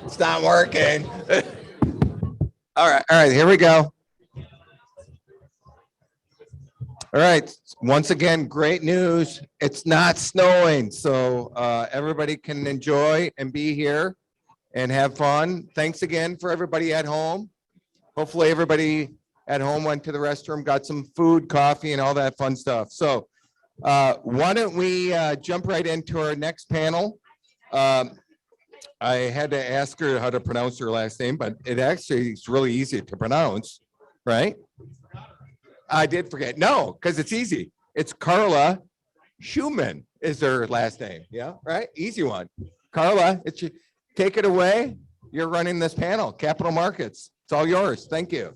It's not working. All right, here we go. All right, once again, great news. It's not snowing, so everybody can enjoy and be here and have fun. Thanks again for everybody at home. Hopefully everybody at home went to the restroom, got some food, coffee, and all that fun stuff. So why don't we jump right into our next panel. I had to ask her how to pronounce her last name, but it actually is really easy to pronounce, right? I did forget. No, because it's easy. It's Carla Schumann is her last name. Yeah, right? Easy one. Carla, take it away. You're running this panel, Capital Markets. It's all yours. Thank you.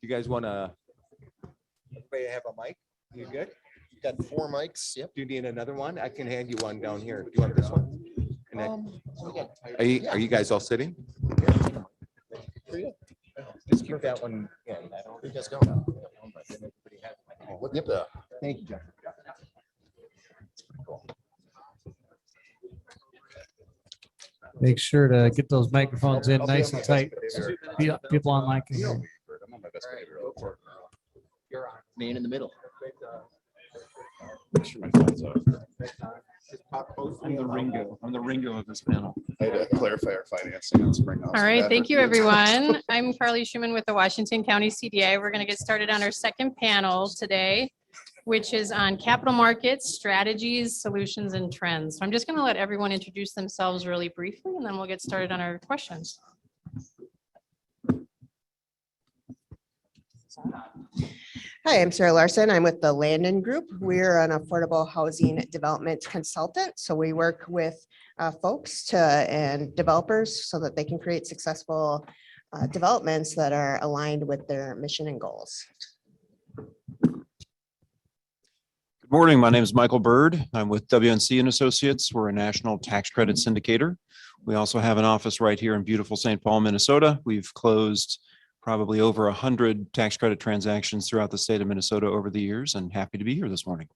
You guys want to, everybody have a mic? You good? You got 4 mics. Yep. Do you need another one? I can hand you one down here. Do you want this one? Are you guys all sitting? Just keep that one. Yeah, You guys go. Yep. Thank you, Jeff. It's pretty cool. Make sure to get those microphones in nice and tight. So people online can hear. You're on. Man in the middle. Make sure my phone's off. I'm the Ringo. I'm the Ringo of this panel. I had to clarify our financing on Springhouse. All right, thank you, everyone. I'm Carly Schumann with the Washington County CDI. We're going to get started on our second panel today, which is on capital markets, strategies, solutions, and trends. So I'm just going to let everyone introduce themselves really briefly, and then we'll get started on our questions. Hi, I'm Sarah Larson. I'm with the Landon Group. We're an affordable housing development consultant. So we work with folks and developers so that they can create successful developments that are aligned with their mission and goals. Good morning. My name is Michael Bird. I'm with WNC and Associates. We're a national tax credit syndicator. We also have an office right here in beautiful St. Paul, Minnesota. We've closed probably over 100 tax credit transactions throughout the state of Minnesota over the years, and happy to be here this morning.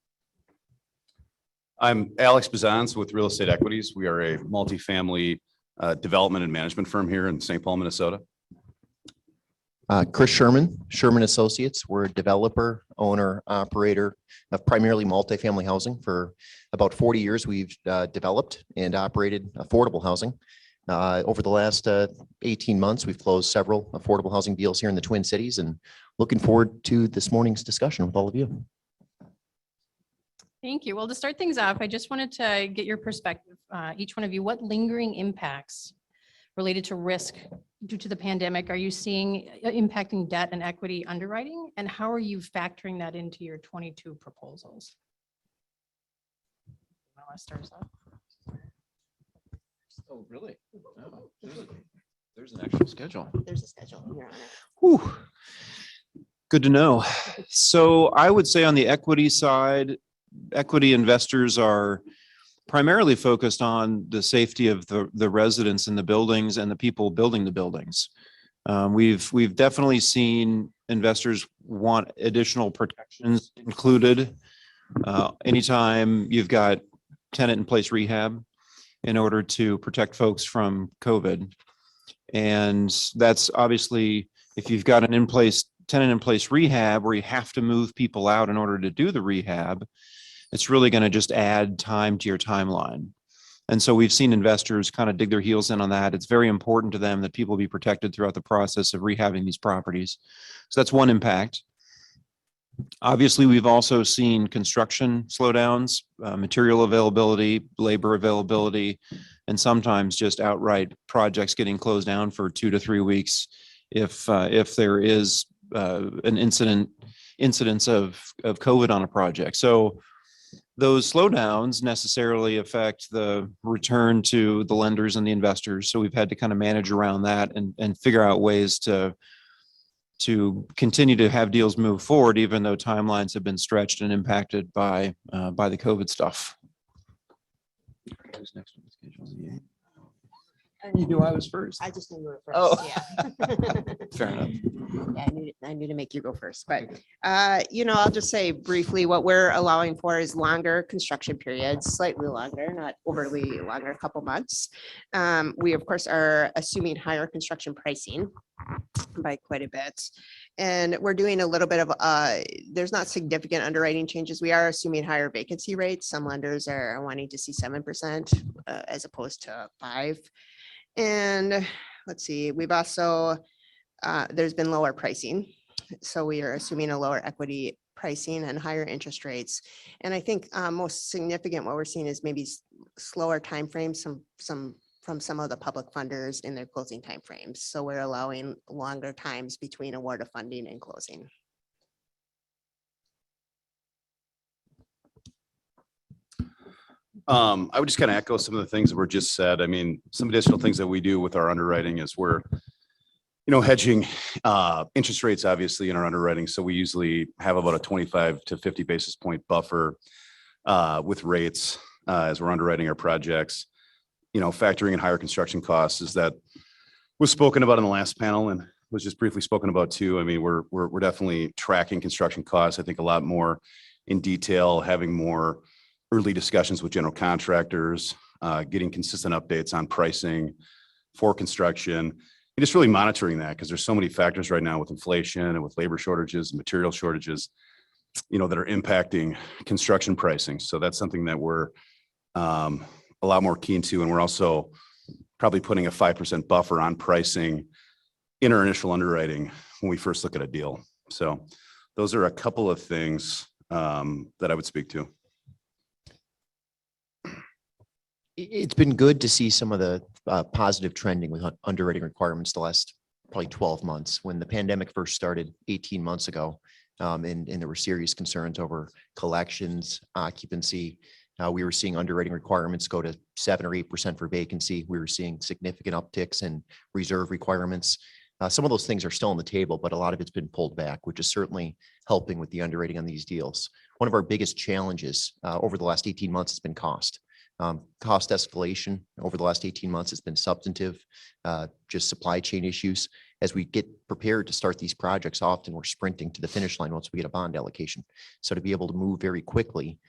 I'm Alex Bazans with Real Estate Equities. We are a multifamily development and management firm here in St. Paul, Minnesota. Chris Sherman, Sherman Associates. We're a developer, owner, operator of primarily multifamily housing. For about 40 years, we've developed and operated affordable housing. Over the last 18 months, we've closed several affordable housing deals here in the Twin Cities, and looking forward to this morning's discussion with all of you. Thank you. Well, to start things off, I just wanted to get your perspective, each one of you. What lingering impacts related to risk due to the pandemic are you seeing impacting debt and equity underwriting, and how are you factoring that into your 22 proposals? I want to start us off. Oh, really? Oh, there's an actual schedule. There's a schedule. You're on it. Whew. Good to know. So I would say on the equity side, equity investors are primarily focused on the safety of the residents in the buildings and the people building the buildings. We've definitely seen investors want additional protections included. Anytime you've got tenant in place rehab in order to protect folks from COVID. And that's obviously, if you've got an tenant in place rehab where you have to move people out in order to do the rehab, it's really going to just add time to your timeline. And so we've seen investors kind of dig their heels in on that. It's very important to them that people be protected throughout the process of rehabbing these properties. So that's one impact. Obviously, we've also seen construction slowdowns, material availability, labor availability, and sometimes just outright projects getting closed down for 2 to 3 weeks if there is an incidence of COVID on a project. So those slowdowns necessarily affect the return to the lenders and the investors. So we've had to kind of manage around that and figure out ways to continue to have deals move forward, even though timelines have been stretched and impacted by the COVID stuff. Who's next on the schedule? You knew I was first. I just knew you were Oh. first, yeah. Fair enough. Yeah, I knew to make you go first, but, I'll just say briefly, what we're allowing for is longer construction periods, slightly longer, not overly longer, a couple months. We, of course, are assuming higher construction pricing by quite a bit. And we're doing a little bit of, there's not significant underwriting changes. We are assuming higher vacancy rates. Some lenders are wanting to see 7% as opposed to 5%. And let's see, we've also, there's been lower pricing. So we are assuming a lower equity pricing and higher interest rates. And I think most significant, what we're seeing is maybe slower timeframes, from some of the public funders in their closing timeframes. So we're allowing longer times between award of funding and closing. I would just kind of echo some of the things that were just said. I mean, some additional things that we do with our underwriting is we're, hedging interest rates, obviously, in our underwriting. So we usually have about a 25 to 50 basis point buffer with rates as we're underwriting our projects. Factoring in higher construction costs is that was spoken about in the last panel and was just briefly spoken about too. I mean, we're definitely tracking construction costs, I think, a lot more in detail, having more early discussions with general contractors, getting consistent updates on pricing for construction, and just really monitoring that because there's so many factors right now with inflation and with labor shortages and material shortages, that are impacting construction pricing. So that's something that we're a lot more keen to. And we're also probably putting a 5% buffer on pricing in our initial underwriting when we first look at a deal. So those are a couple of things that I would speak to. It's been good to see some of the positive trending with underwriting requirements the last probably 12 months. When the pandemic first started 18 months ago, and there were serious concerns over collections, occupancy, we were seeing underwriting requirements go to 7 or 8% for vacancy. We were seeing significant upticks in reserve requirements. Some of those things are still on the table, but a lot of it's been pulled back, which is certainly helping with the underwriting on these deals. One of our biggest challenges over the last 18 months has been cost. Cost escalation over the last 18 months has been substantive, just supply chain issues. As we get prepared to start these projects, often we're sprinting to the finish line once we get a bond allocation. So to be able to move very quickly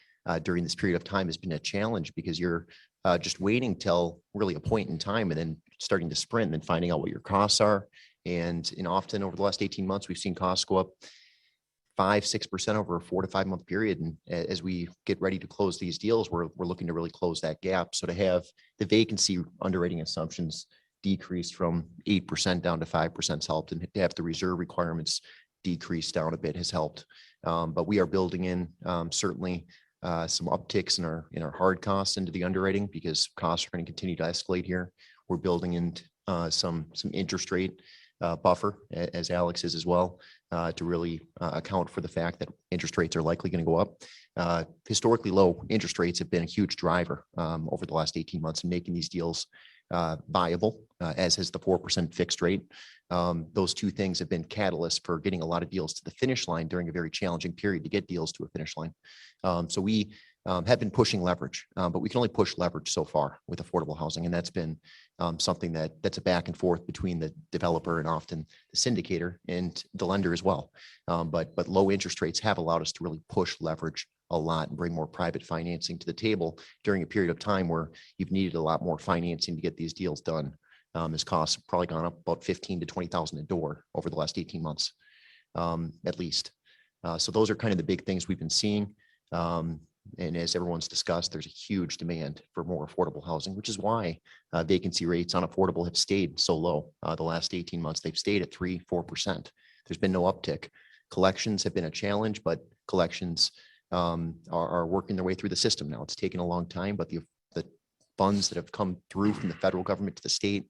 during this period of time has been a challenge because you're just waiting till really a point in time and then starting to sprint and then finding out what your costs are. And often over the last 18 months, we've seen costs go up 5-6% over a 4 to 5 month period. And as we get ready to close these deals, we're looking to really close that gap. So to have the vacancy underwriting assumptions decrease from 8% down to 5% has helped, and to have the reserve requirements decrease down a bit has helped. But we are building in certainly some upticks in our hard costs into the underwriting because costs are going to continue to escalate here. We're building in some interest rate buffer, as Alex is as well, to really account for the fact that interest rates are likely going to go up. Historically low interest rates have been a huge driver over the last 18 months in making these deals viable, as has the 4% fixed rate. Those two things have been catalysts for getting a lot of deals to the finish line during a very challenging period to get deals to a finish line. So we have been pushing leverage, but we can only push leverage so far with affordable housing. And that's been something that's a back and forth between the developer and often the syndicator and the lender as well. But low interest rates have allowed us to really push leverage a lot and bring more private financing to the table during a period of time where you've needed a lot more financing to get these deals done. As costs have probably gone up about $15,000 to $20,000 a door over the last 18 months, at least. So those are kind of the big things we've been seeing. And as everyone's discussed, there's a huge demand for more affordable housing, which is why vacancy rates on affordable have stayed so low the last 18 months. They've stayed at 3-4%. There's been no uptick. Collections have been a challenge, but collections are working their way through the system now. It's taken a long time, but the funds that have come through from the federal government to the state,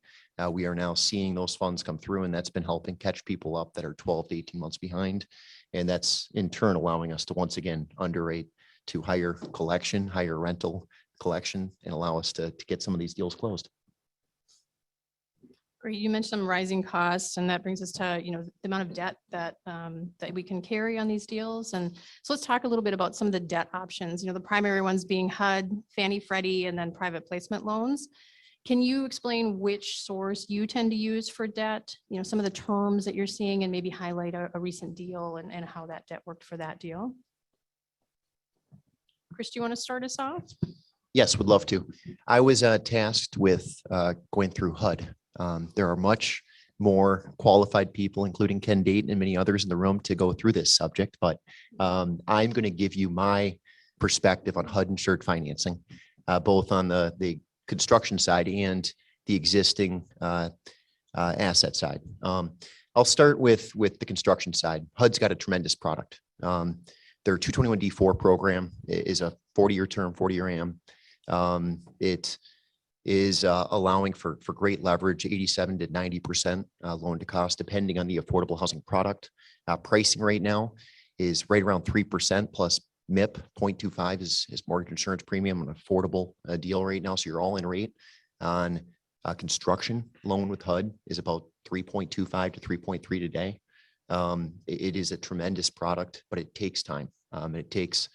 we are now seeing those funds come through, and that's been helping catch people up that are 12 to 18 months behind. And that's in turn allowing us to once again underwrite to higher collection, higher rental collection, and allow us to get some of these deals closed. Great. You mentioned some rising costs, and that brings us to, the amount of debt that we can carry on these deals. And so let's talk a little bit about some of the debt options, the primary ones being HUD, Fannie, Freddie, and then private placement loans. Can you explain which source you tend to use for debt? You know, some of the terms that you're seeing and maybe highlight a recent deal and how that debt worked for that deal? Chris, do you want to start us off? Yes, would love to. I was tasked with going through HUD. There are much more qualified people, including Ken Dayton and many others in the room, to go through this subject, but I'm going to give you my perspective on HUD insured financing, both on the construction side and the existing asset side. I'll start with the construction side. HUD's got a tremendous product. Their 221D4 program is a 40-year term, 40-year AM. It is allowing for great leverage, 87 to 90% loan to cost, depending on the affordable housing product. Pricing right now is right around 3% plus MIP 0.25 is mortgage insurance premium, an affordable deal right now. So your all-in rate on a construction loan with HUD is about 3.25 to 3.3 today. It is a tremendous product, but it takes time. It takes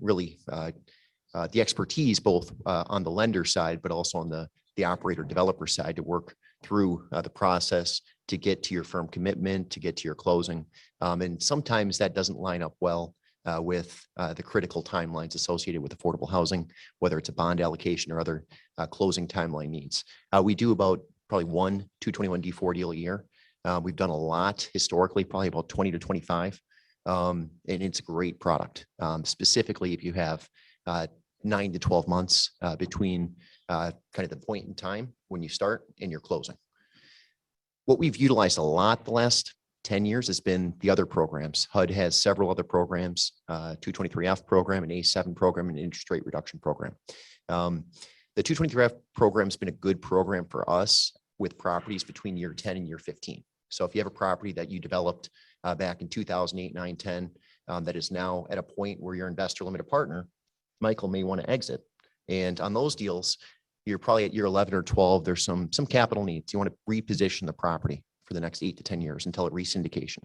really the expertise both on the lender side, but also on the operator developer side to work through the process to get to your firm commitment, to get to your closing. And sometimes that doesn't line up well with the critical timelines associated with affordable housing, whether it's a bond allocation or other closing timeline needs. We do about probably one 221D4 deal a year. We've done a lot historically, probably about 20 to 25. And it's a great product, specifically if you have 9 to 12 months between kind of the point in time when you start and you're closing. What we've utilized a lot the last 10 years has been the other programs. HUD has several other programs, 223F program, an A7 program, and an interest rate reduction program. The 223F program has been a good program for us with properties between year 10 and year 15. So if you have a property that you developed back in 2008, 9, 10, that is now at a point where your investor limited partner, Michael, may want to exit. And on those deals, you're probably at year 11 or 12, there's some capital needs. You want to reposition the property for the next 8 to 10 years until it re-syndication.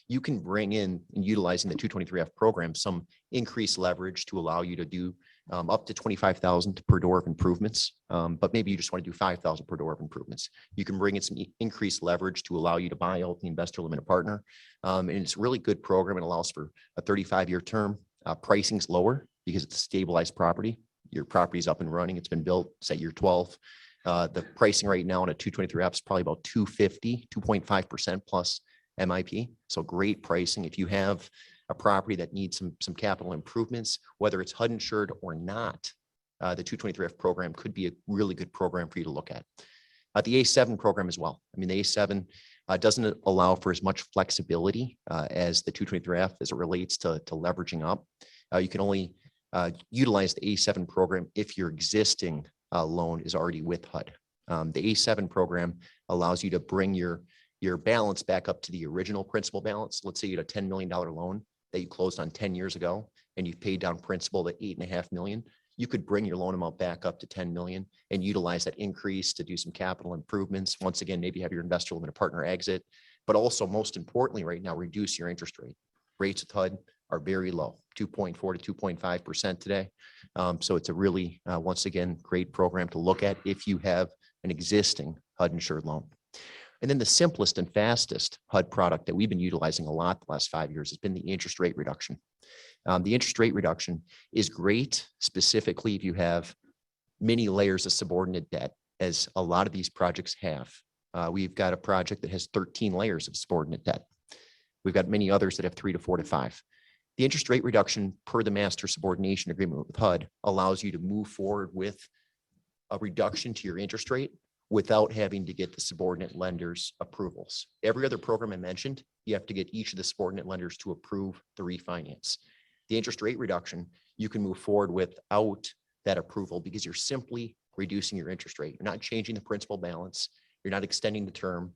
You can bring in, and utilizing the 223F program, some increased leverage to allow you to do up to 25,000 per door of improvements. But maybe you just want to do 5,000 per door of improvements. You can bring in some increased leverage to allow you to buy out the investor limited partner. And it's a really good program. It allows for a 35-year term. Pricing's lower because it's a stabilized property. Your property's up and running. It's been built, it's at year 12. The pricing right now on a 223F is probably about 250, 2.5% plus MIP. So great pricing. If you have a property that needs some capital improvements, whether it's HUD insured or not, the 223F program could be a really good program for you to look at. The A7 program as well. I mean, the A7 doesn't allow for as much flexibility as the 223F as it relates to leveraging up. You can only utilize the A7 program if your existing loan is already with HUD. The A7 program allows you to bring your balance back up to the original principal balance. Let's say you had a $10 million loan that you closed on 10 years ago and you've paid down principal to $8.5 million. You could bring your loan amount back up to 10 million and utilize that increase to do some capital improvements. Once again, maybe have your investor limited partner exit, but also most importantly right now, reduce your interest rate. Rates with HUD are very low, 2.4 to 2.5% today. So it's a really, once again, great program to look at if you have an existing HUD insured loan. And then the simplest and fastest HUD product that we've been utilizing a lot the last 5 years has been the interest rate reduction. The interest rate reduction is great, specifically if you have many layers of subordinate debt, as a lot of these projects have. We've got a project that has 13 layers of subordinate debt. We've got many others that have 3 to 4 to 5. The interest rate reduction per the master subordination agreement with HUD allows you to move forward with a reduction to your interest rate without having to get the subordinate lenders' approvals. Every other program I mentioned, you have to get each of the subordinate lenders to approve the refinance. The interest rate reduction, you can move forward without that approval because you're simply reducing your interest rate. You're not changing the principal balance. You're not extending the term.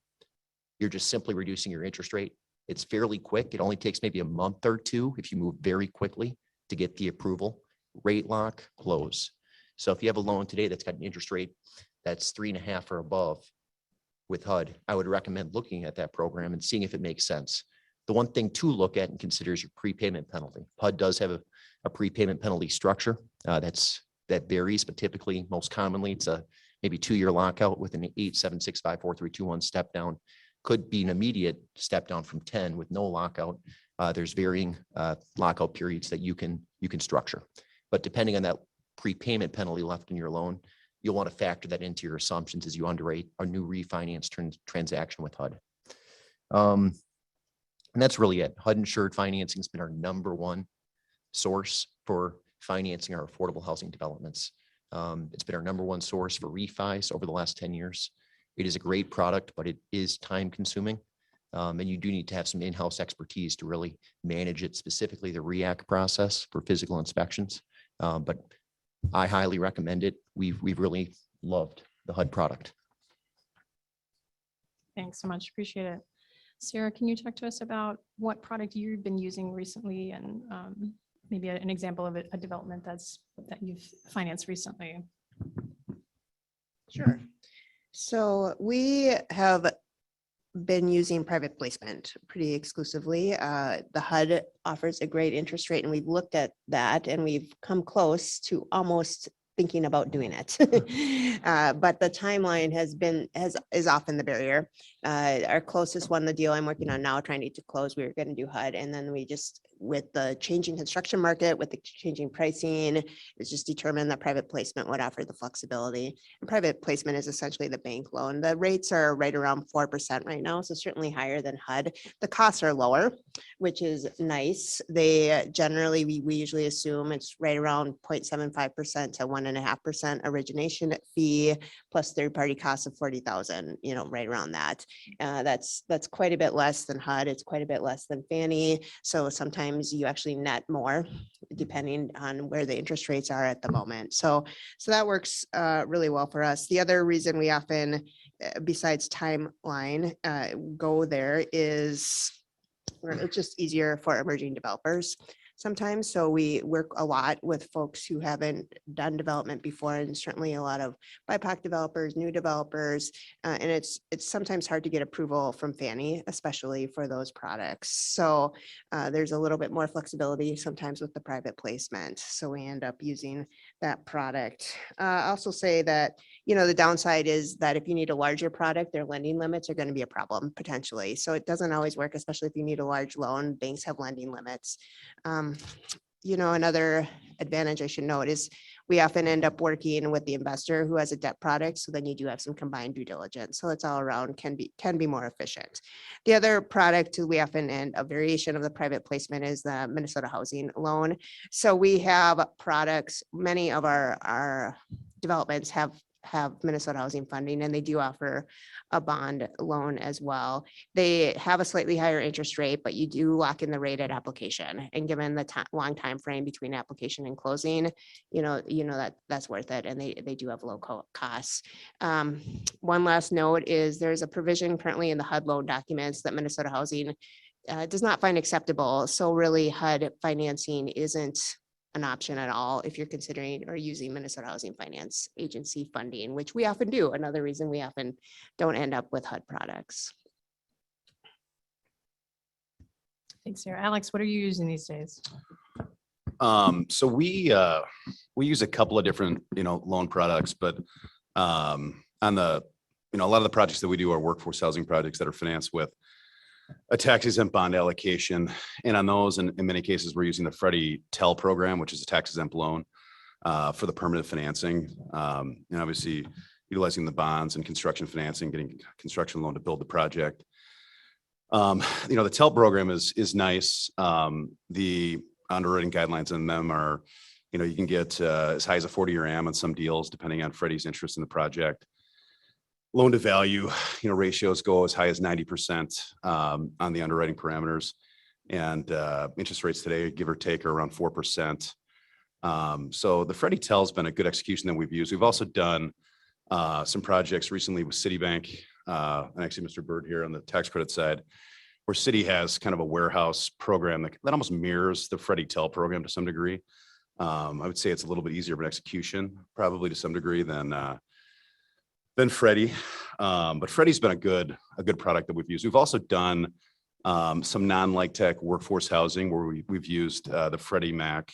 You're just simply reducing your interest rate. It's fairly quick. It only takes maybe a month or two if you move very quickly to get the approval. Rate lock, close. So if you have a loan today that's got an interest rate that's 3.5 or above with HUD, I would recommend looking at that program and seeing if it makes sense. The one thing to look at and consider is your prepayment penalty. HUD does have a prepayment penalty structure that varies, but typically, most commonly, it's a maybe 2-year lockout with an 8, 7, 6, 5, 4, 3, 2, 1 step down. Could be an immediate step down from 10 with no lockout. There's varying lockout periods that you can structure. But depending on that prepayment penalty left in your loan, you'll want to factor that into your assumptions as you underwrite a new refinance transaction with HUD. And that's really it. HUD insured financing has been our #1 source for financing our affordable housing developments. It's been our #1 source for refis over the last 10 years. It is a great product, but it is time consuming. And you do need to have some in-house expertise to really manage it, specifically the REAC process for physical inspections. But I highly recommend it. We've really loved the HUD product. Thanks so much. Appreciate it. Sarah, can you talk to us about what product you've been using recently and maybe an example of a development that you've financed recently? Sure. So we have been using private placement pretty exclusively. The HUD offers a great interest rate, and we've looked at that and we've come close to almost thinking about doing it. But the timeline is often the barrier. Our closest one, the deal I'm working on now, trying to close, we were going to do HUD. And then we just, with the changing construction market, with the changing pricing, it's just determined that private placement would offer the flexibility. And private placement is essentially the bank loan. The rates are right around 4% right now, so certainly higher than HUD. The costs are lower, which is nice. They generally, we usually assume it's right around 0.75% to 1.5% origination fee plus third-party costs of 40,000, right around that. That's quite a bit less than HUD. It's quite a bit less than Fannie. So sometimes you actually net more depending on where the interest rates are at the moment. So that works really well for us. The other reason we often, besides timeline, go there is it's just easier for emerging developers sometimes. So we work a lot with folks who haven't done development before, and certainly a lot of BIPOC developers, new developers. And it's sometimes hard to get approval from Fannie, especially for those products. So there's a little bit more flexibility sometimes with the private placement. So we end up using that product. I also say that, the downside is that if you need a larger product, their lending limits are going to be a problem potentially. So it doesn't always work, especially if you need a large loan. Banks have lending limits. Another advantage I should note is we often end up working with the investor who has a debt product. So then you do have some combined due diligence. So it's all around can be more efficient. The other product we often end a variation of the private placement is the Minnesota housing loan. So we have products, many of our developments have Minnesota housing funding, and they do offer a bond loan as well. They have a slightly higher interest rate, but you do lock in the rate at application. And given the long time frame between application and closing, that's worth it. And they do have low costs. One last note is there's a provision currently in the HUD loan documents that Minnesota housing does not find acceptable. So really HUD financing isn't an option at all if you're considering or using Minnesota Housing Finance Agency funding, which we often do. Another reason we often don't end up with HUD products. Thanks, Sarah. Alex, what are you using these days? So we use a couple of different, loan products, but on the, a lot of the projects that we do are workforce housing projects that are financed with a tax exempt bond allocation. And on those, in many cases, we're using the Freddie TEL program, which is a tax exempt loan for the permanent financing. And obviously utilizing the bonds and construction financing, getting construction loan to build the project. The TEL program is nice. The underwriting guidelines in them are, you can get as high as a 40-year AM on some deals, depending on Freddie's interest in the project. Loan to value, ratios go as high as 90% on the underwriting parameters, and interest rates today, give or take, are around 4%. So the Freddie TEL has been a good execution that we've used. We've also done some projects recently with Citibank, and actually Mr. Bird here on the tax credit side, where Citi has kind of a warehouse program that almost mirrors the Freddie TEL program to some degree. I would say it's a little bit easier of an execution, probably to some degree than Freddie. But Freddie's been a good product that we've used. We've also done some non-like tech workforce housing where we've used the Freddie Mac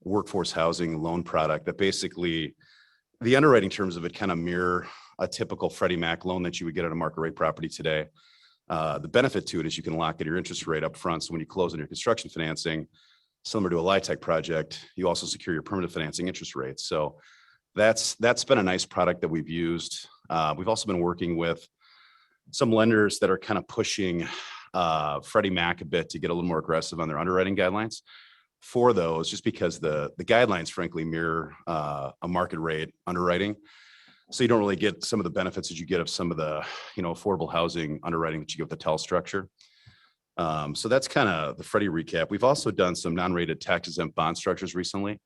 workforce housing loan product that basically the underwriting terms of it kind of mirror a typical Freddie Mac loan that you would get on a market rate property today. The benefit to it is you can lock in your interest rate up front. So when you close on your construction financing, similar to a LIHTC project, you also secure your permanent financing interest rate. So that's been a nice product that we've used. We've also been working with some lenders that are kind of pushing Freddie Mac a bit to get a little more aggressive on their underwriting guidelines for those, just because the guidelines frankly mirror a market rate underwriting. So you don't really get some of the benefits that you get of some of the, affordable housing underwriting that you get with the TEL structure. So that's kind of the Freddie recap. We've also done some non-rated tax exempt bond structures recently.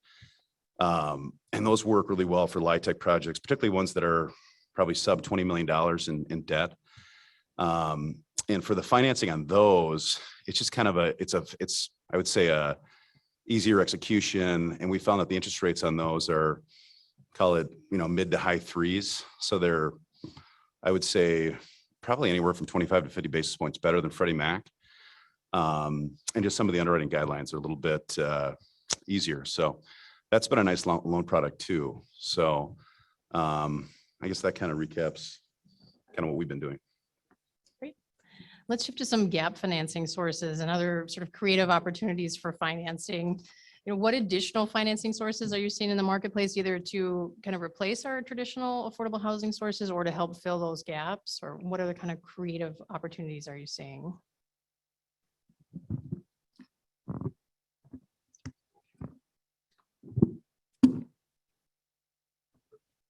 And those work really well for LIHTC projects, particularly ones that are probably sub $20 million in debt. And for the financing on those, it's just kind of I would say a easier execution. And we found that the interest rates on those are, call it, mid to high threes. So they're, I would say, probably anywhere from 25 to 50 basis points better than Freddie Mac. And just some of the underwriting guidelines are a little bit easier. So that's been a nice loan product too. So I guess that kind of recaps kind of what we've been doing. Let's shift to some gap financing sources and other sort of creative opportunities for financing. What additional financing sources are you seeing in the marketplace, either to kind of replace our traditional affordable housing sources or to help fill those gaps? Or what other kind of creative opportunities are you seeing?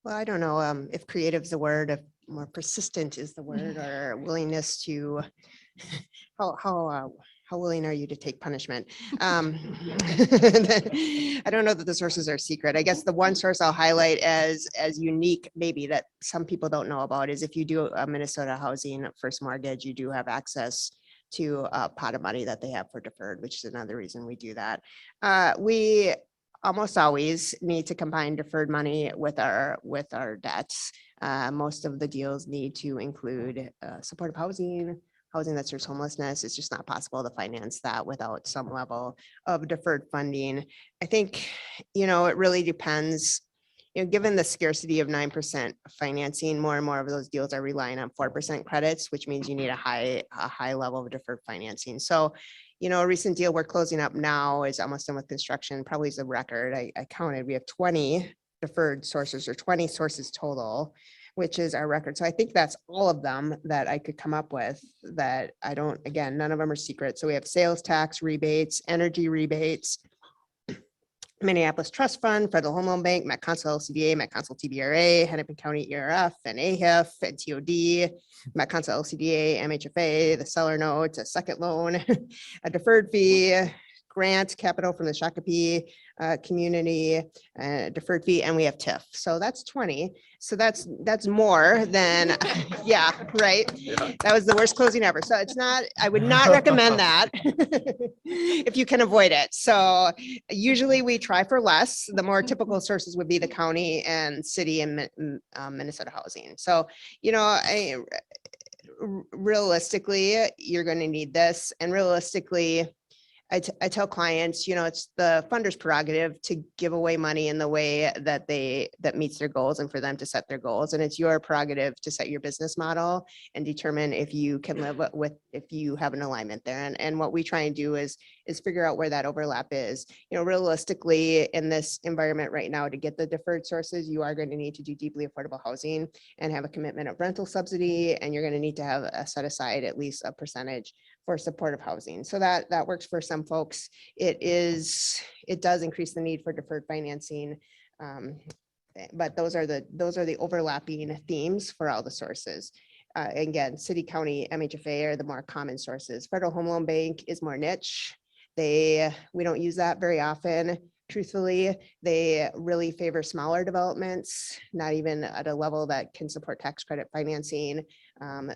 Well, I don't know if creative is the word, if more persistent is the word, or willingness to, how willing are you to take punishment? I don't know that the sources are secret. I guess the one source I'll highlight as unique, maybe, that some people don't know about is if you do a Minnesota housing first mortgage, you do have access to a pot of money that they have for deferred, which is another reason we do that. We almost always need to combine deferred money with our debts. Most of the deals need to include supportive housing that serves homelessness. It's just not possible to finance that without some level of deferred funding. I think, it really depends. Given the scarcity of 9% financing, more and more of those deals are relying on 4% credits, which means you need a high level of deferred financing. So, a recent deal we're closing up now is almost done with construction, probably is a record. I counted, we have 20 deferred sources, or 20 sources total, which is our record. So I think that's all of them that I could come up with that again, none of them are secret. So we have sales tax rebates, energy rebates, Minneapolis Trust Fund, Federal Home Loan Bank, Met Council LCDA, Met Council TBRA, Hennepin County ERF, and AHIF, and TOD, Met Council LCDA, MHFA, the seller note, a second loan, a deferred fee, grant capital from the Shakopee community, deferred fee, and we have TIF. So that's 20. So that's more than, yeah, right. Yeah. That was the worst closing ever. So it's not, I would not recommend that if you can avoid it. So usually we try for less. The more typical sources would be the county and city and Minnesota housing. So, realistically, you're going to need this. And realistically, I tell clients, it's the funder's prerogative to give away money in the way that meets their goals and for them to set their goals. And it's your prerogative to set your business model and determine if you can live with, if you have an alignment there. And what we try and do is figure out where that overlap is. Realistically, in this environment right now, to get the deferred sources, you are going to need to do deeply affordable housing and have a commitment of rental subsidy. And you're going to need to have a set aside at least a percentage for supportive housing. So that works for some folks. It does increase the need for deferred financing. But those are the overlapping themes for all the sources. Again, city, county, MHFA are the more common sources. Federal Home Loan Bank is more niche. We don't use that very often. Truthfully, they really favor smaller developments, not even at a level that can support tax credit financing.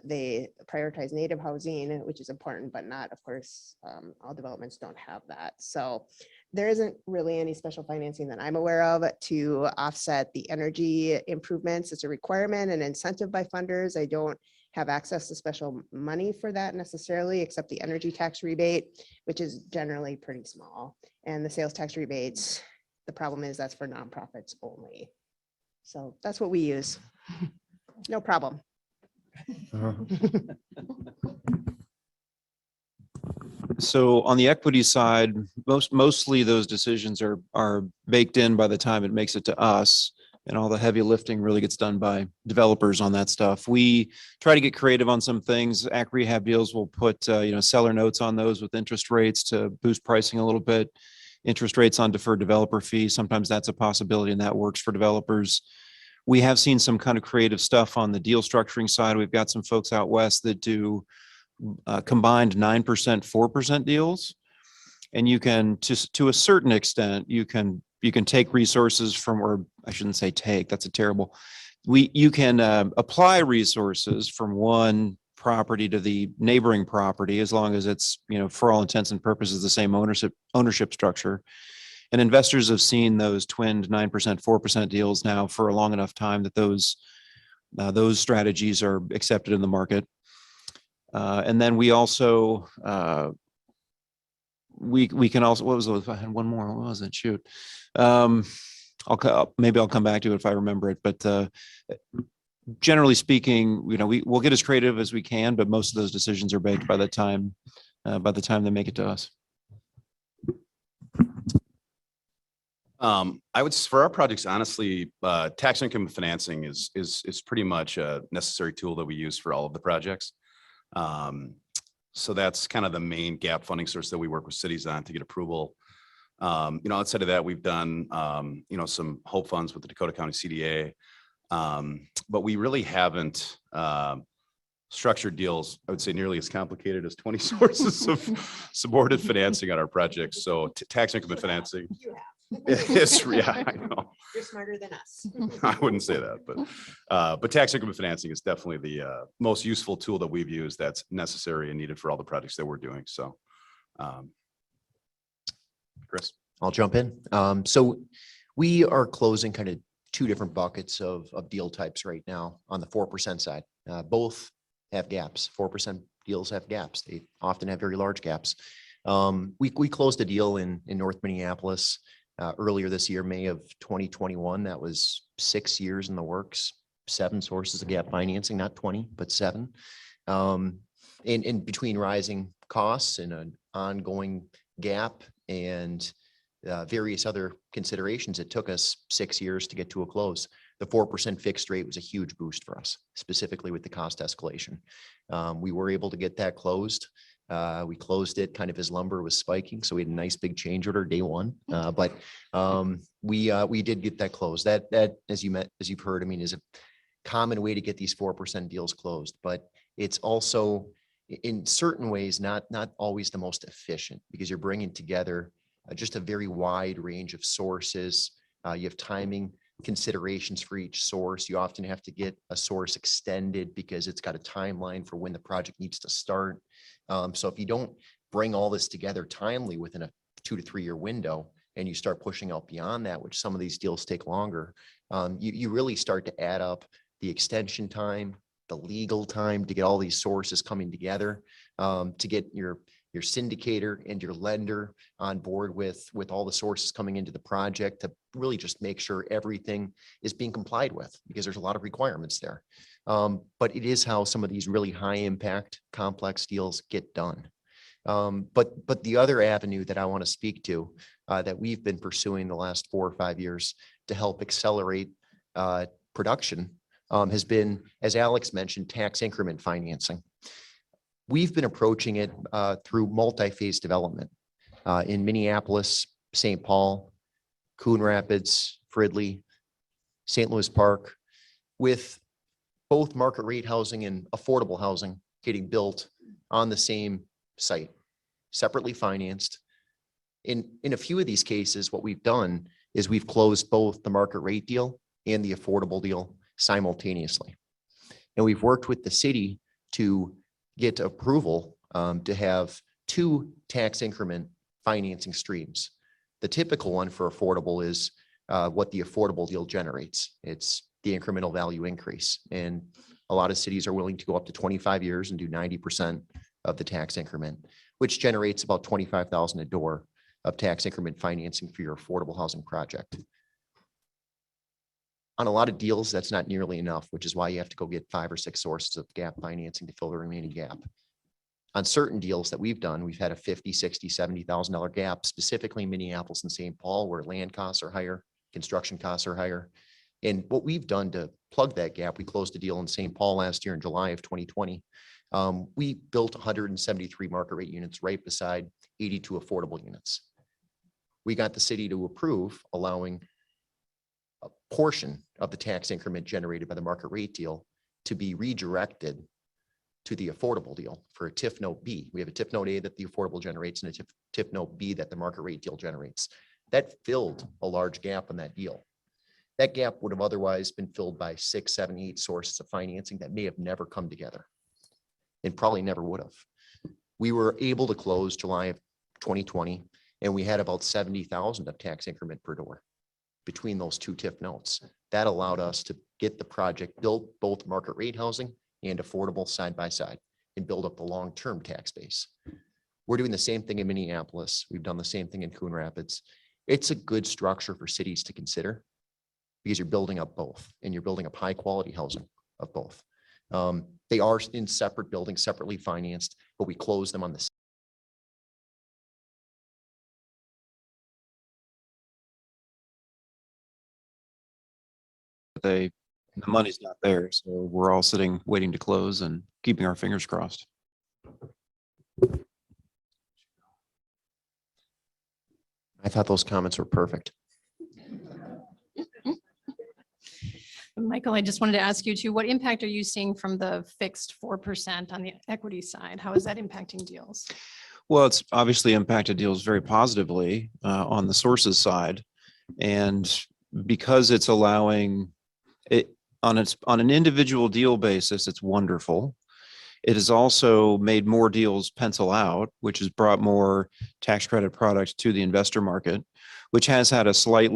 They prioritize native housing, which is important, but not, of course, all developments don't have that. So there isn't really any special financing that I'm aware of to offset the energy improvements. It's a requirement and incentive by funders. I don't have access to special money for that necessarily, except the energy tax rebate, which is generally pretty small. And the sales tax rebates, the problem is that's for nonprofits only. So that's what we use. No problem. So on the equity side, mostly those decisions are baked in by the time it makes it to us. And all the heavy lifting really gets done by developers on that stuff. We try to get creative on some things. AC rehab deals will put, seller notes on those with interest rates to boost pricing a little bit. Interest rates on deferred developer fees. Sometimes that's a possibility and that works for developers. We have seen some kind of creative stuff on the deal structuring side. We've got some folks out west that do combined 9%, 4% deals. And you can, to a certain extent, you can take resources from, or I shouldn't say take, that's a terrible, you can apply resources from one property to the neighboring property, as long as it's, for all intents and purposes, the same ownership structure. And investors have seen those twinned 9%, 4% deals now for a long enough time that those strategies are accepted in the market. And then we also, we can also, what was it? I had one more, what was it? Shoot. Maybe I'll come back to it if I remember it, but generally speaking, we'll get as creative as we can, but most of those decisions are baked by the time they make it to us. I would, for our projects, honestly, tax income financing is pretty much a necessary tool that we use for all of the projects. So that's kind of the main gap funding source that we work with cities on to get approval. Outside of that, we've done, some hope funds with the Dakota County CDA. But we really haven't structured deals, I would say, nearly as complicated as 20 sources of subordinate financing on our projects. So tax income financing. You have. Yeah, I know. You're smarter than us. I wouldn't say that, but tax increment financing is definitely the most useful tool that we've used that's necessary and needed for all the projects that we're doing. So, Chris. I'll jump in. So we are closing kind of two different buckets of deal types right now on the 4% side. Both have gaps. 4% deals have gaps. They often have very large gaps. We closed a deal in North Minneapolis earlier this year, May of 2021. That was 6 years in the works, 7 sources of gap financing, not 20, but 7. In between rising costs and an ongoing gap and various other considerations, it took us 6 years to get to a close. The 4% fixed rate was a huge boost for us, specifically with the cost escalation. We were able to get that closed. We closed it kind of as lumber was spiking, so we had a nice big change order day one. But we did get that closed. That as you've heard, I mean, is a common way to get these 4% deals closed. But it's also in certain ways not always the most efficient, because you're bringing together just a very wide range of sources. You have timing considerations for each source. You often have to get a source extended because it's got a timeline for when the project needs to start. So if you don't bring all this together timely within a 2 to 3 year window, and you start pushing out beyond that, which some of these deals take longer, you really start to add up the extension time, the legal time to get all these sources coming together, to get your syndicator and your lender on board with all the sources coming into the project, to really just make sure everything is being complied with, because there's a lot of requirements there. But it is how some of these really high impact complex deals get done. But the other avenue that I want to speak to, that we've been pursuing the last 4 or 5 years to help accelerate production, has been, as Alex mentioned, tax increment financing. We've been approaching it through multi-phase development in Minneapolis, St. Paul, Coon Rapids, Fridley, St. Louis Park, with both market rate housing and affordable housing getting built on the same site, separately financed. In a few of these cases, what we've done is we've closed both the market rate deal and the affordable deal simultaneously. And we've worked with the city to get approval to have 2 tax increment financing streams. The typical one for affordable is what the affordable deal generates. It's the incremental value increase. And a lot of cities are willing to go up to 25 years and do 90% of the tax increment, which generates about $25,000 a door of tax increment financing for your affordable housing project. On a lot of deals, that's not nearly enough, which is why you have to go get 5 or 6 sources of gap financing to fill the remaining gap. On certain deals that we've done, we've had a $50,000, $60,000, $70,000 gap, specifically in Minneapolis and St. Paul, where land costs are higher, construction costs are higher. And what we've done to plug that gap, we closed a deal in St. Paul last year in July of 2020. We built 173 market rate units right beside 82 affordable units. We got the city to approve allowing a portion of the tax increment generated by the market rate deal to be redirected to the affordable deal for a TIF note B. We have a TIF note A that the affordable generates and a TIF note B that the market rate deal generates. That filled a large gap in that deal. That gap would have otherwise been filled by 6, 7, 8 sources of financing that may have never come together and probably never would have. We were able to close July of 2020, and we had about 70,000 of tax increment per door between those 2 TIF notes. That allowed us to get the project built, both market rate housing and affordable side by side, and build up the long-term tax base. We're doing the same thing in Minneapolis. We've done the same thing in Coon Rapids. It's a good structure for cities to consider because you're building up both and you're building up high quality housing of both. They are in separate buildings, separately financed, but we close them on the The money's not there, so we're all sitting, waiting to close and keeping our fingers crossed. I thought those comments were perfect. Michael, I just wanted to ask you too, what impact are you seeing from the fixed 4% on the equity side? How is that impacting deals? Well, it's obviously impacted deals very positively on the sources side. And because it's allowing it on an individual deal basis, it's wonderful. It has also made more deals pencil out, which has brought more tax credit products to the investor market, which has had a slight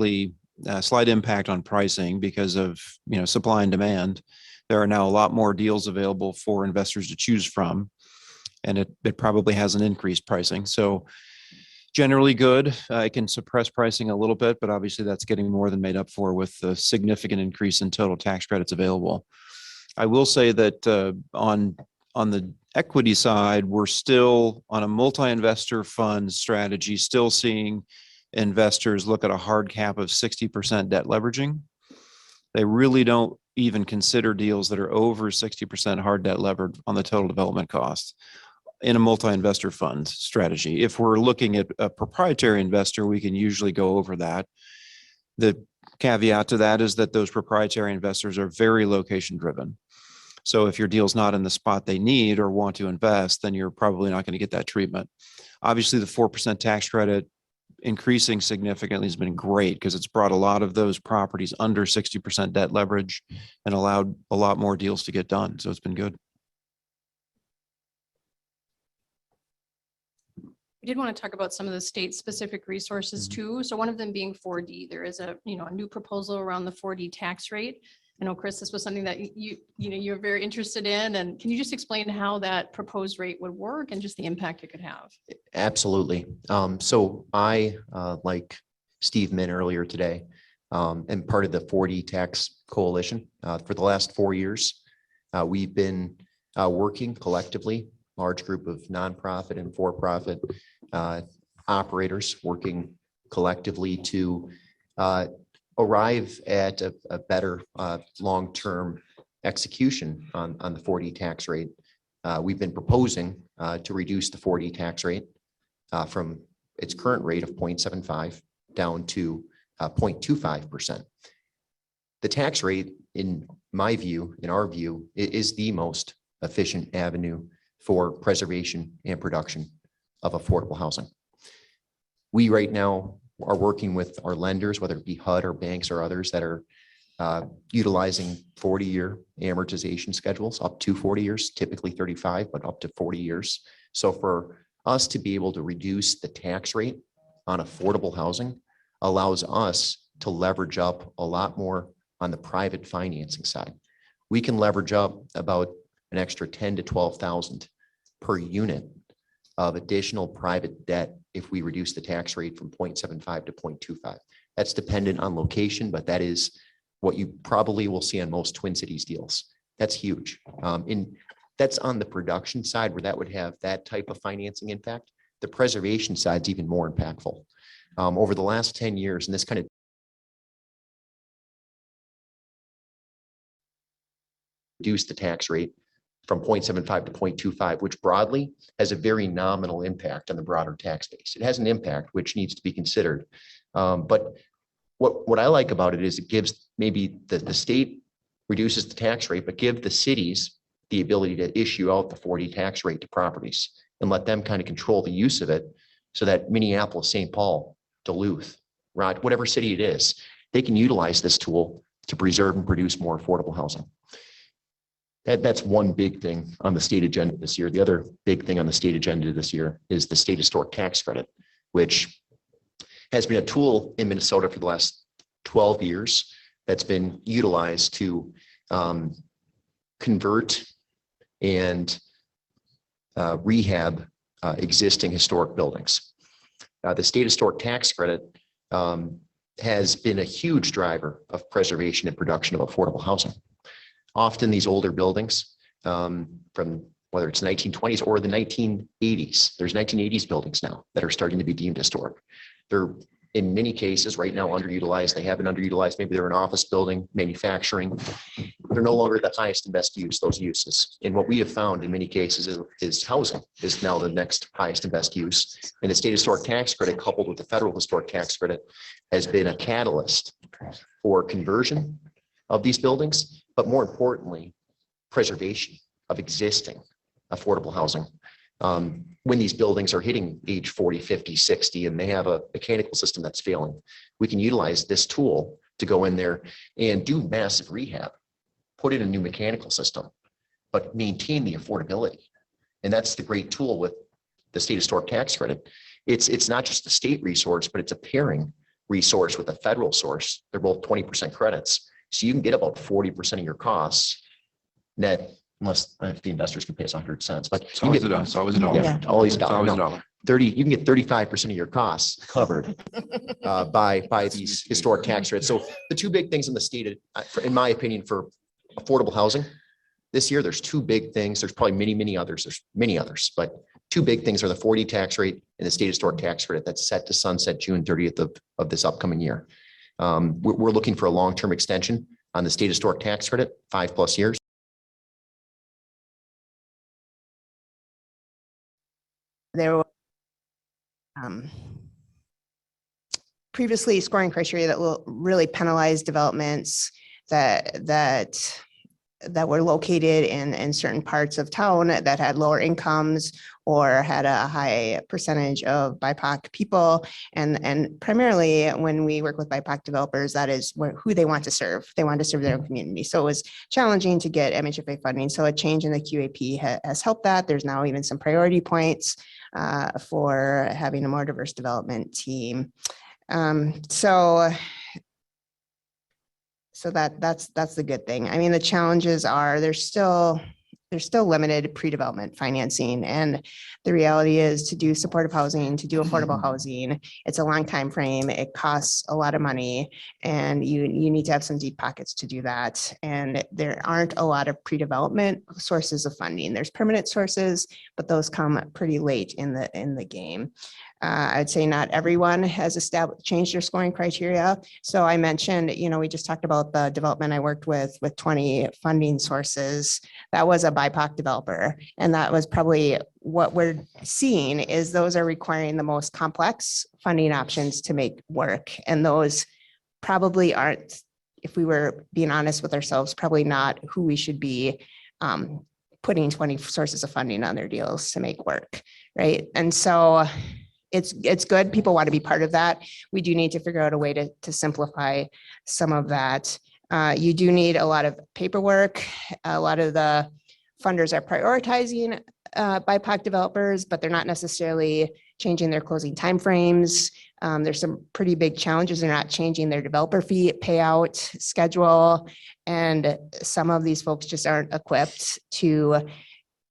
impact on pricing because of, supply and demand. There are now a lot more deals available for investors to choose from, and it probably has an increased pricing. So generally good. It can suppress pricing a little bit, but obviously that's getting more than made up for with the significant increase in total tax credits available. I will say that on the equity side, we're still on a multi-investor fund strategy, still seeing investors look at a hard cap of 60% debt leveraging. They really don't even consider deals that are over 60% hard debt levered on the total development cost in a multi-investor fund strategy. If we're looking at a proprietary investor, we can usually go over that. The caveat to that is that those proprietary investors are very location driven. So if your deal's not in the spot they need or want to invest, then you're probably not going to get that treatment. Obviously, the 4% tax credit increasing significantly has been great because it's brought a lot of those properties under 60% debt leverage and allowed a lot more deals to get done. So it's been good. We did want to talk about some of the state-specific resources too. So one of them being 4D. There is a new proposal around the 4D tax rate. I know, Chris, this was something that you're very interested in. And can you just explain how that proposed rate would work and just the impact it could have? Absolutely. So I, like Steve Min earlier today, am part of the 4D Tax Coalition. For the last 4 years, we've been working collectively, large group of nonprofit and for-profit operators working collectively to arrive at a better long-term execution on the 4D tax rate. We've been proposing to reduce the 4D tax rate from its current rate of 0.75 down to 0.25%. The tax rate, in my view, in our view, is the most efficient avenue for preservation and production of affordable housing. We right now are working with our lenders, whether it be HUD or banks or others that are utilizing 40-year amortization schedules, up to 40 years, typically 35, but up to 40 years. So for us to be able to reduce the tax rate on affordable housing allows us to leverage up a lot more on the private financing side. We can leverage up about an extra 10 to 12,000 per unit of additional private debt if we reduce the tax rate from 0.75 to 0.25. That's dependent on location, but that is what you probably will see on most Twin Cities deals. That's huge. And that's on the production side where that would have that type of financing impact. The preservation side is even more impactful. Over the last 10 years, and this kind of reduced the tax rate from 0.75 to 0.25, which broadly has a very nominal impact on the broader tax base. It has an impact which needs to be considered. But what I like about it is it gives maybe the state reduces the tax rate, but give the cities the ability to issue out the 40 tax rate to properties and let them kind of control the use of it so that Minneapolis, St. Paul, Duluth, Rod, whatever city it is, they can utilize this tool to preserve and produce more affordable housing. That's one big thing on the state agenda this year. The other big thing on the state agenda this year is the state historic tax credit, which has been a tool in Minnesota for the last 12 years that's been utilized to convert and rehab existing historic buildings. The state historic tax credit has been a huge driver of preservation and production of affordable housing. Often these older buildings from whether it's 1920s or the 1980s, there's 1980s buildings now that are starting to be deemed historic. They're in many cases right now underutilized. They have been underutilized. Maybe they're an office building, manufacturing. They're no longer the highest and best use, those uses. And what we have found in many cases is housing is now the next highest and best use. And the state historic tax credit coupled with the federal historic tax credit has been a catalyst for conversion of these buildings, but more importantly, preservation of existing affordable housing. When these buildings are hitting age 40, 50, 60, and they have a mechanical system that's failing, we can utilize this tool to go in there and do massive rehab, put in a new mechanical system, but maintain the affordability. And that's the great tool with the state historic tax credit. It's not just the state resource, but it's a pairing resource with a federal source. They're both 20% credits. So you can get about 40% of your costs net, unless if the investors can pay us 100 cents, but It's always a dollar. It's always a dollar. Yeah. always It's always a dollar. dollar. 30, you can get 35% of your costs covered by these historic tax rates. So the two big things in the state, in my opinion, for affordable housing this year, there's two big things. There's probably many others. There's many others, but two big things are the 40 tax rate and the state historic tax credit that's set to sunset June 30th of this upcoming year. We're looking for a long-term extension on the state historic tax credit, 5+ years. There were previously scoring criteria that will really penalize developments that were located in certain parts of town that had lower incomes or had a high percentage of BIPOC people. And primarily when we work with BIPOC developers, that is who they want to serve. They want to serve their own community. So it was challenging to get MHFA funding. So a change in the QAP has helped that. There's now even some priority points for having a more diverse development team. So that's the good thing. I mean, the challenges are there's still limited pre-development financing. And the reality is to do supportive housing, to do affordable housing, it's a long time frame. It costs a lot of money and you need to have some deep pockets to do that. And there aren't a lot of pre-development sources of funding. There's permanent sources, but those come pretty late in the game. I'd say not everyone has changed their scoring criteria. So I mentioned, we just talked about the development I worked with 20 funding sources. That was a BIPOC developer. And that was probably what we're seeing is those are requiring the most complex funding options to make work. And those probably aren't, if we were being honest with ourselves, probably not who we should be putting 20 sources of funding on their deals to make work, right? And so it's good. People want to be part of that. We do need to figure out a way to simplify some of that. You do need a lot of paperwork. A lot of the funders are prioritizing BIPOC developers, but they're not necessarily changing their closing timeframes. There's some pretty big challenges. They're not changing their developer fee payout schedule. And some of these folks just aren't equipped to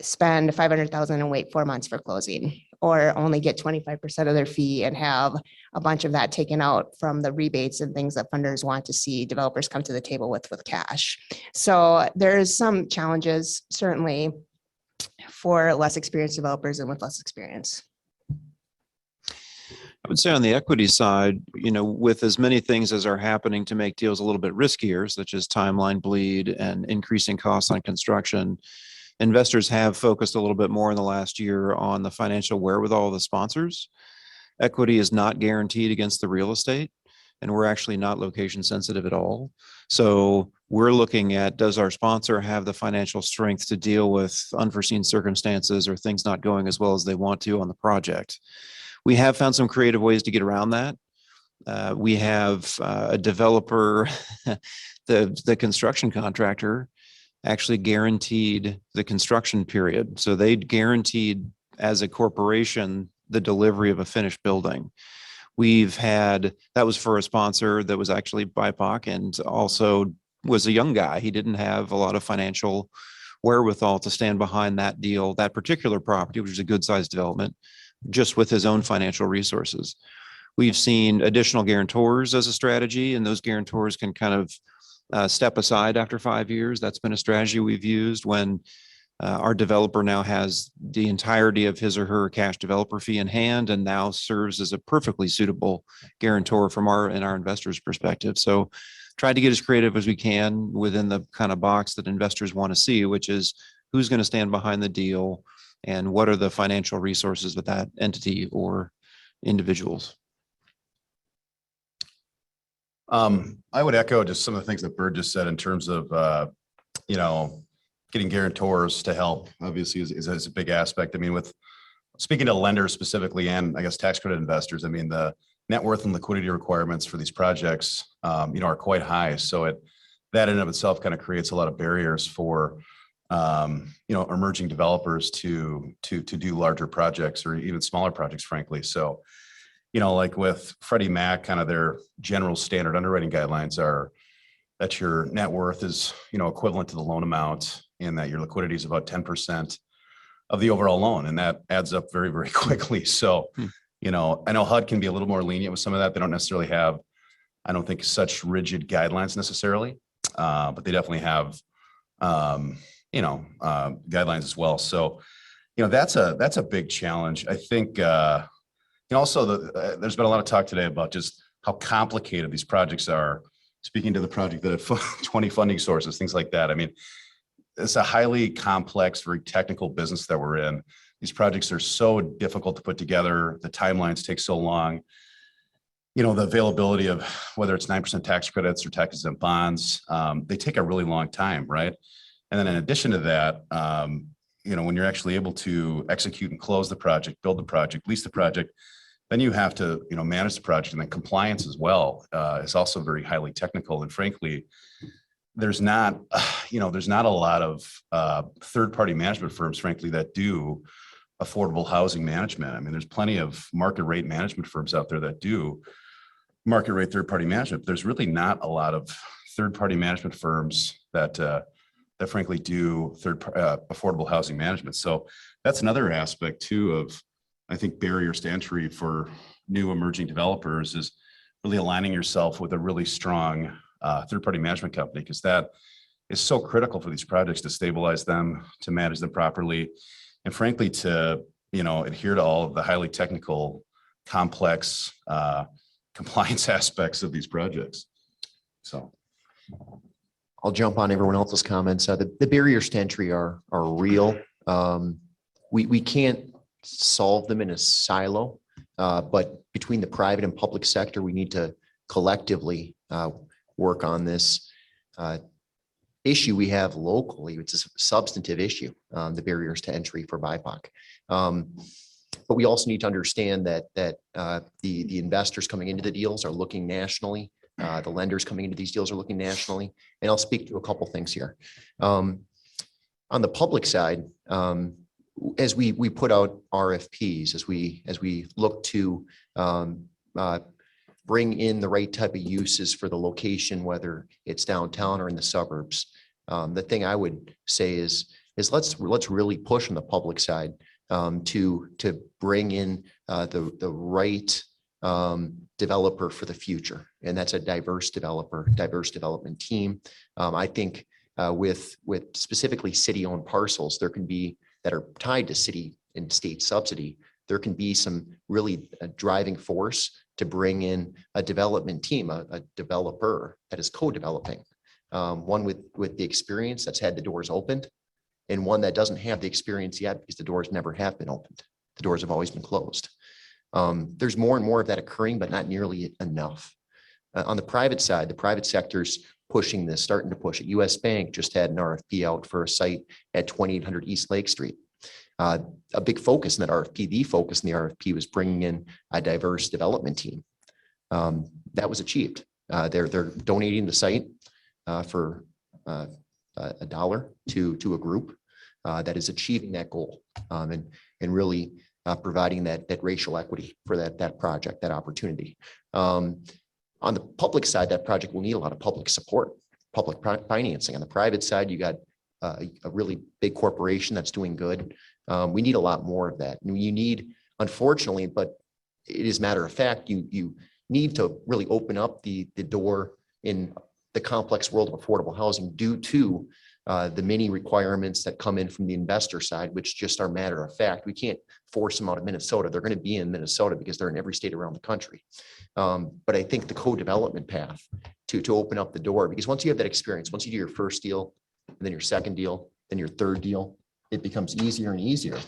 spend $500,000 and wait 4 months for closing, or only get 25% of their fee and have a bunch of that taken out from the rebates and things that funders want to see developers come to the table with cash. So there's some challenges certainly for less experienced developers and with less experience. I would say on the equity side, with as many things as are happening to make deals a little bit riskier, such as timeline bleed and increasing costs on construction, investors have focused a little bit more in the last year on the financial wherewithal of the sponsors. Equity is not guaranteed against the real estate, and we're actually not location sensitive at all. So we're looking at, does our sponsor have the financial strength to deal with unforeseen circumstances or things not going as well as they want to on the project? We have found some creative ways to get around that. We have a developer, the construction contractor actually guaranteed the construction period. So they guaranteed as a corporation the delivery of a finished building. That was for a sponsor that was actually BIPOC and also was a young guy. He didn't have a lot of financial wherewithal to stand behind that deal, that particular property, which is a good sized development, just with his own financial resources. We've seen additional guarantors as a strategy, and those guarantors can kind of step aside after 5 years. That's been a strategy we've used when our developer now has the entirety of his or her cash developer fee in hand and now serves as a perfectly suitable guarantor from our investors' perspective. So try to get as creative as we can within the kind of box that investors want to see, which is who's going to stand behind the deal and what are the financial resources with that entity or individuals. I would echo just some of the things that Bird just said in terms of, getting guarantors to help, obviously is a big aspect. I mean, with speaking to lenders specifically, and I guess tax credit investors, I mean, the net worth and liquidity requirements for these projects, are quite high. So that in and of itself kind of creates a lot of barriers for, emerging developers to do larger projects or even smaller projects, frankly. So, like with Freddie Mac, kind of their general standard underwriting guidelines are that your net worth is, equivalent to the loan amount and that your liquidity is about 10% of the overall loan. And that adds up very, very quickly. So, I know HUD can be a little more lenient with some of that. They don't necessarily have, I don't think, such rigid guidelines necessarily, but they definitely have, guidelines as well. So, that's a big challenge. I think, also there's been a lot of talk today about just how complicated these projects are. Speaking to the project that had 20 funding sources, things like that. I mean, it's a highly complex, very technical business that we're in. These projects are so difficult to put together. The timelines take so long. The availability of whether it's 9% tax credits or tax exempt bonds, they take a really long time, right? And then in addition to that, when you're actually able to execute and close the project, build the project, lease the project, then you have to, manage the project, and then compliance as well is also very highly technical. And frankly, there's not a lot of third-party management firms, frankly, that do affordable housing management. I mean, there's plenty of market rate management firms out there that do market rate third-party management. There's really not a lot of third-party management firms that frankly do affordable housing management. So that's another aspect too of, I think, barriers to entry for new emerging developers is really aligning yourself with a really strong third-party management company, because that is so critical for these projects to stabilize them, to manage them properly, and frankly, to, adhere to all of the highly technical, complex compliance aspects of these projects. So I'll jump on everyone else's comments. The barriers to entry are real. We can't solve them in a silo, but between the private and public sector, we need to collectively work on this issue we have locally. It's a substantive issue, the barriers to entry for BIPOC. But we also need to understand that the investors coming into the deals are looking nationally. The lenders coming into these deals are looking nationally. And I'll speak to a couple things here. On the public side, as we put out RFPs, as we look to bring in the right type of uses for the location, whether it's downtown or in the suburbs, the thing I would say is let's really push on the public side. to bring in the right developer for the future. And that's a diverse development team. I think with specifically city-owned parcels, there can be that are tied to city and state subsidy. There can be some really driving force to bring in a development team, a developer that is co-developing, one with the experience that's had the doors opened, and one that doesn't have the experience yet because the doors never have been opened. The doors have always been closed. There's more and more of that occurring, but not nearly enough. On the private side, the private sector's pushing this, starting to push it. US Bank just had an RFP out for a site at 2800 East Lake Street. A big focus in that RFP, the focus in the RFP was bringing in a diverse development team. That was achieved. They're donating the site for $1 to a group that is achieving that goal, and really providing that racial equity for that project, that opportunity. On the public side, that project will need a lot of public support, public financing. On the private side, you got a really big corporation that's doing good. We need a lot more of that. And you need, unfortunately, but it is matter of fact, you need to really open up the door in the complex world of affordable housing due to the many requirements that come in from the investor side, which just are matter of fact. We can't force them out of Minnesota. They're going to be in Minnesota because they're in every state around the country. But I think the co-development path to open up the door, because once you have that experience, once you do your first deal, and then your second deal, then your third deal, it becomes easier and easier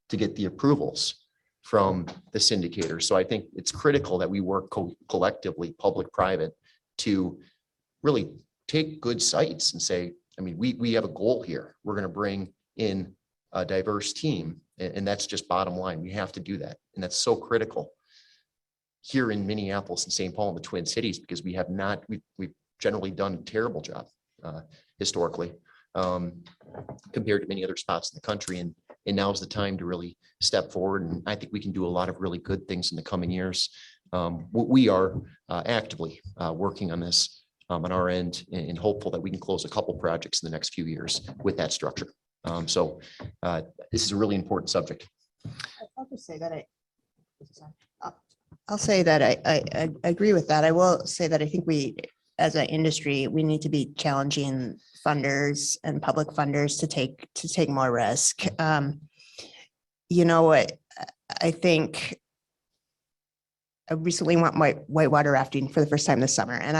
to get the approvals from the syndicator. So I think it's critical that we work collectively, public-private, to really take good sites and say, I mean, we have a goal here. We're going to bring in a diverse team, and that's just bottom line. We have to do that, and that's so critical here in Minneapolis and St. Paul and the Twin Cities, because we have not. We've generally done a terrible job historically compared to many other spots in the country, and now's the time to really step forward. And I think we can do a lot of really good things in the coming years. We are actively working on this on our end, and hopeful that we can close a couple projects in the next few years with that structure. So this is a really important subject. I'll just say that I'll say that I agree with that. I will say that I think we, as an industry, we need to be challenging funders and public funders to take more risk. You know what? I think I recently went whitewater rafting for the first time this summer. And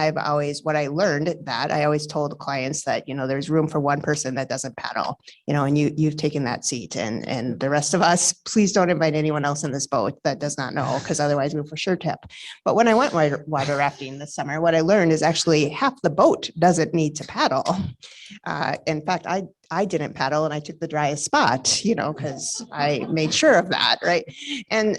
what I learned that I always told clients that, you know, there's room for one person that doesn't paddle, you know, and you've taken that seat, and the rest of us, please don't invite anyone else in this boat that does not know, because otherwise we'll for sure tip. But when I went whitewater rafting this summer, what I learned is actually half the boat doesn't need to paddle. In fact, I didn't paddle, and I took the driest spot, you know, because I made sure of that. Right. And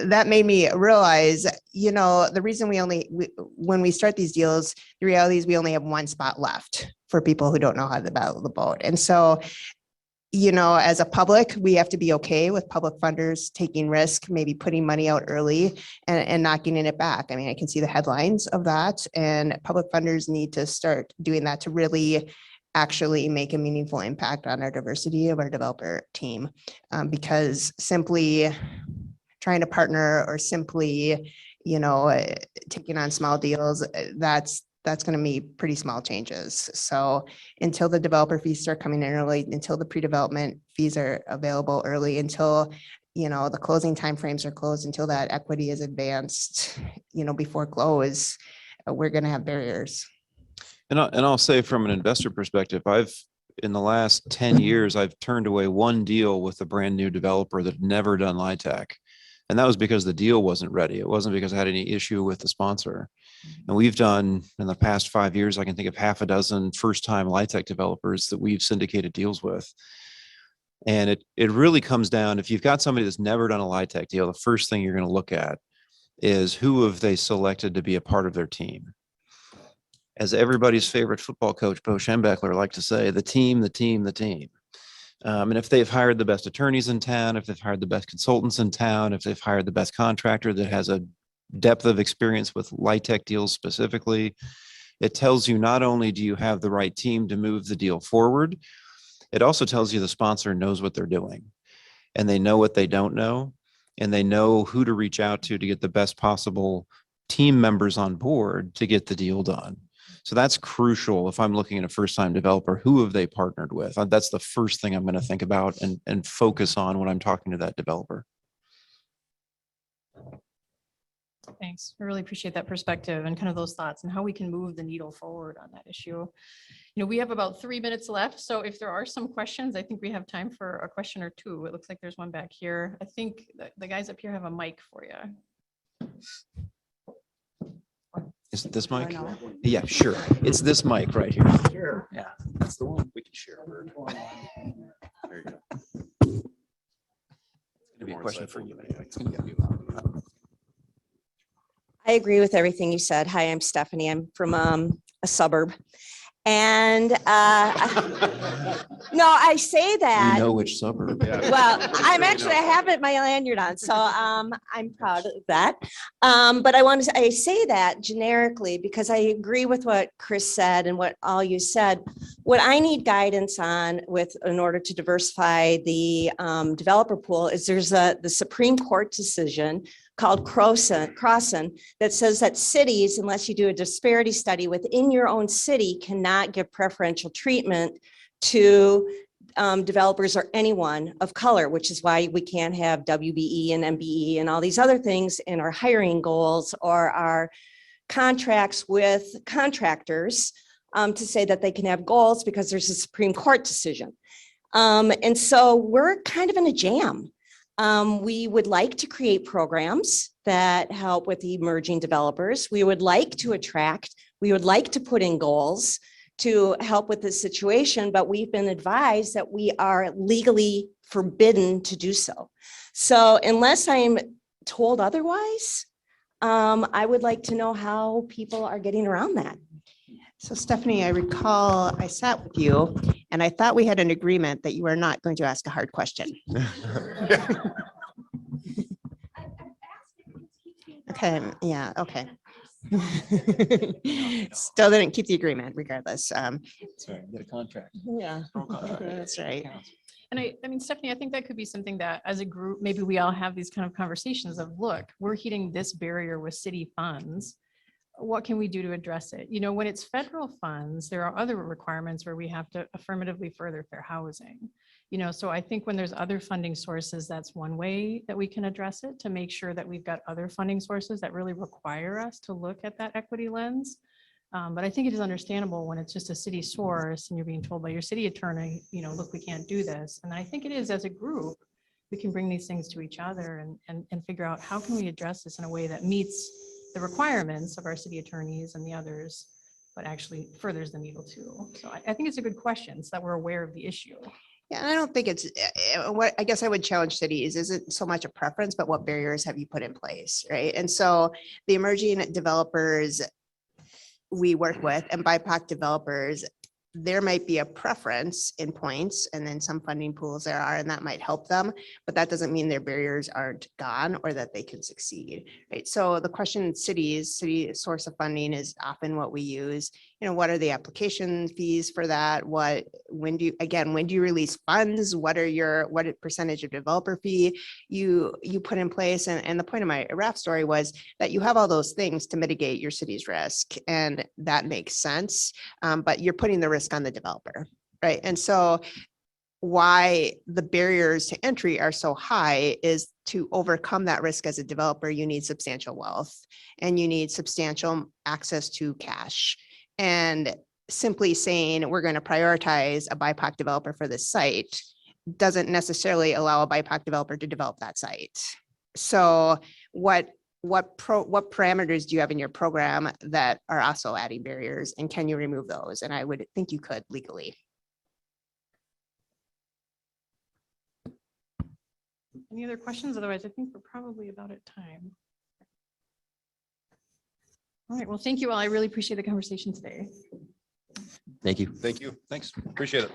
that made me realize, you know, the reason when we start these deals, the reality is we only have one spot left for people who don't know how to paddle the boat. And so, you know, as a public, we have to be okay with public funders taking risk, maybe putting money out early and not getting it back. I mean, I can see the headlines of that, and public funders need to start doing that to really actually make a meaningful impact on our diversity of our developer team, because simply trying to partner or simply, you know, taking on small deals, that's going to be pretty small changes. So until the developer fees start coming in early, until the pre-development fees are available early, until, you know, the closing timeframes are closed, until that equity is advanced, you know, before close, we're going to have barriers. And I'll say from an investor perspective, in the last 10 years, I've turned away one deal with a brand new developer that had never done LIHTC. And that was because the deal wasn't ready. It wasn't because I had any issue with the sponsor. And we've done, in the past 5 years, I can think of half a dozen first-time LIHTC developers that we've syndicated deals with. And it really comes down, if you've got somebody that's never done a LIHTC deal, the first thing you're going to look at is who have they selected to be a part of their team. As everybody's favorite football coach, Bo Schembechler, liked to say, the team, the team, the team. And if they've hired the best attorneys in town, if they've hired the best consultants in town, if they've hired the best contractor that has a depth of experience with LIHTC deals specifically, it tells you not only do you have the right team to move the deal forward, it also tells you the sponsor knows what they're doing. and they know what they don't know, and they know who to reach out to get the best possible team members on board to get the deal done. So that's crucial. If I'm looking at a first-time developer, who have they partnered with? That's the first thing I'm going to think about and focus on when I'm talking to that developer. Thanks. I really appreciate that perspective and kind of those thoughts and how we can move the needle forward on that issue. You know, we have about 3 minutes left. So if there are some questions, I think we have time for a question or two. It looks like there's one back here. I think the guys up here have a mic for you. Is it this mic? Yeah, sure. It's this mic right here. Sure. Yeah, that's the one. We can share. There you go. It's gonna be a question for you anyway. It's gonna be I agree with everything you said. Hi, I'm Stephanie. I'm from a suburb. And no, I say We that. know which suburb. Well, I'm actually, I have it, my lanyard on, so I'm proud of that. But I say that generically because I agree with what Chris said and what all you said. What I need guidance on in order to diversify the developer pool is there's the Supreme Court decision called Crossan that says that cities, unless you do a disparity study within your own city, cannot give preferential treatment to developers or anyone of color, which is why we can't have WBE and MBE and all these other things in our hiring goals or our contracts with contractors to say that they can have goals because there's a Supreme Court decision. And so we're kind of in a jam. We would like to create programs that help with the emerging developers. We would like to attract, we would like to put in goals to help with this situation, but we've been advised that we are legally forbidden to do so. So unless I'm told otherwise, I would like to know how people are getting around that. So Stephanie, I recall I sat with you and I thought we had an agreement that you were not going to ask a hard question. Okay, yeah, okay. Still didn't keep the agreement regardless. Get a contract. Yeah, that's right. And I mean, Stephanie, I think that could be something that as a group, maybe we all have these kind of conversations of, look, we're hitting this barrier with city funds. What can we do to address it? You know, when it's federal funds, there are other requirements where we have to affirmatively further fair housing. You know, so I think when there's other funding sources, that's one way that we can address it, to make sure that we've got other funding sources that really require us to look at that equity lens. But I think it is understandable when it's just a city source and you're being told by your city attorney, you know, look, we can't do this. And I think it is, as a group, we can bring these things to each other and figure out how can we address this in a way that meets the requirements of our city attorneys and the others, but actually furthers the needle too. So I think it's a good question, so that we're aware of the issue. Yeah, and I don't think it's what I guess I would challenge cities isn't so much a preference, but what barriers have you put in place, right? And so the emerging developers we work with and BIPOC developers, there might be a preference in points and then some funding pools there are, and that might help them, but that doesn't mean their barriers aren't gone or that they can succeed, right? So the question city source of funding is often what we use. You know, what are the application fees for that? When do you release funds? What percentage of developer fee you put in place? And the point of my RAF story was that you have all those things to mitigate your city's risk, and that makes sense. But you're putting the risk on the developer, right? And so why the barriers to entry are so high is to overcome that risk as a developer, you need substantial wealth and you need substantial access to cash. And simply saying we're going to prioritize a BIPOC developer for this site doesn't necessarily allow a BIPOC developer to develop that site. So what parameters do you have in your program that are also adding barriers, and can you remove those? And I would think you could legally. Any other questions? Otherwise, I think we're probably about at time. All right, well, thank you all. I really appreciate the conversation today. Thank you. Thank you. Thanks. Appreciate it.